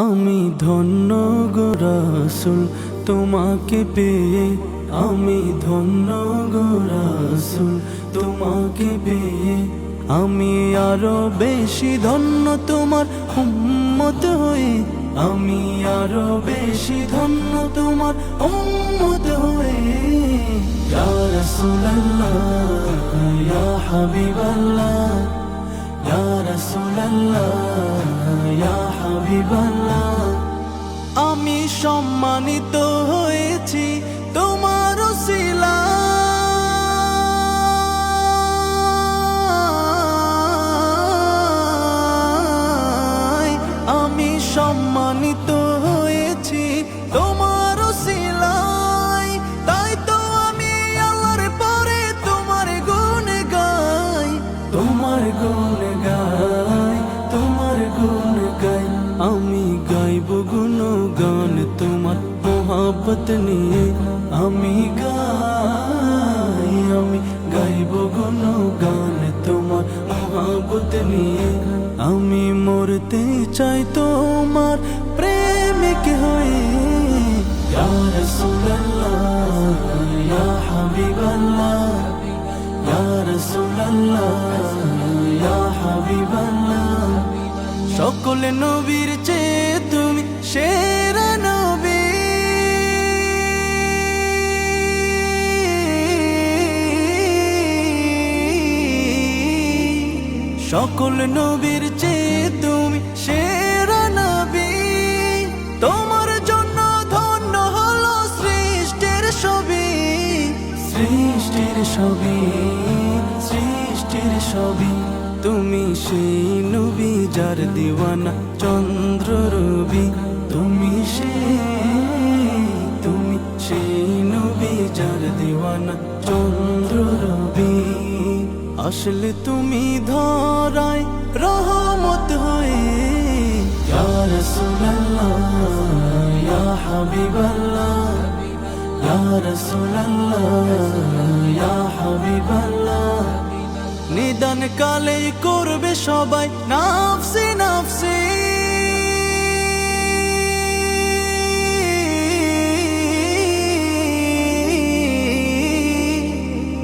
আমি ধন্য গো রাসূল তোমাকে পেয়ে, আমি ধন্য গো রাসূল তোমাকে পেয়ে। আমি আরো বেশি ধন্য তোমার উম্মত হয়ে, আমি আরো বেশি ধন্য তোমার উম্মত হয়ে। ইয়া রাসূলুল্লাহ ইয়া হাবিবাল্লাহ, ইয়া রাসূলুল্লাহ ইয়া হাবিবাল্লাহ। আমি সম্মানিত হয়েছি তোমার উসিলায়, আমি সম্মানিত হয়েছি তোমার উসিলায়। তাই তো আমি আল্লাহর পরে তোমার গুণ গাই, তোমার গুণ গাই, তোমার গুণ গাই। আমি গাইব গুণগান তোমার মোহাব্বত নিয়ে, আমি গাইব গুণগান তোমার মোহাব্বত নিয়ে। আমি মরতে চাই তোমার প্রেমিক হয়ে। ইয়া রাসূলুল্লাহ ইয়া হাবিবাল্লাহ, ইয়া রাসূলুল্লাহ ইয়া হাবিবাল্লাহ। সকল নবীর চেয়ে তুমি সেরা নবী, সকল নবীর চেয়ে তুমি সেরা নবী। তোমার জন্য ধন্য হলো সৃষ্টির ছবি, সৃষ্টির ছবি, সৃষ্টির ছবি। তুমি সেই নবী যার দিওয়ানা চন্দ্র রবি, তুমি সেই নবী যার দিওয়ানা চন্দ্র রবি। আসলে তুমি ধরায় রহমত হয়ে। ইয়া রাসূলুল্লাহ ইয়া হাবিবাল্লাহ, ইয়া রাসূলুল্লাহ ইয়া হাবিবাল্লাহ। নিদান কালে করবে সবাই নাফসি নাফসি,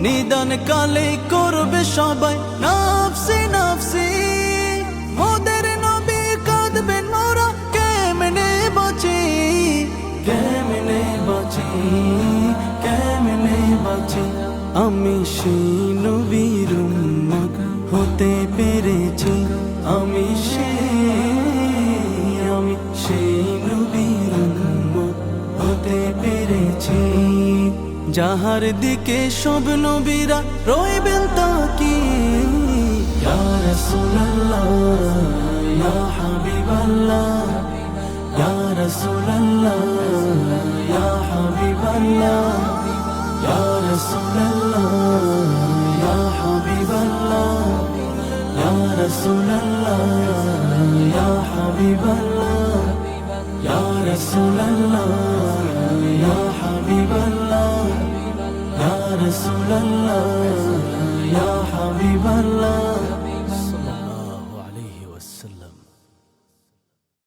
নিদান কালে করবে সবাই নাফসি নাফসি। মোদের নবী কাঁদবেন মোরা কেমনে বাঁচি, কেমনে বাঁচি, কেমনে বাঁচি। আমি সেই নবীর উম্মত হতে পেরেছি, আমি সেই নবীর উম্মত হতে পেরেছি। যাহার দিকে সব নবীরা রইবেন তাকিয়ে। ইয়া রাসূলুল্লাহ ইয়া হাবিবাল্লাহ, ইয়া রাসূলুল্লাহ ইয়া হাবিবাল্লাহ, ইয়া রাসূলুল্লাহ।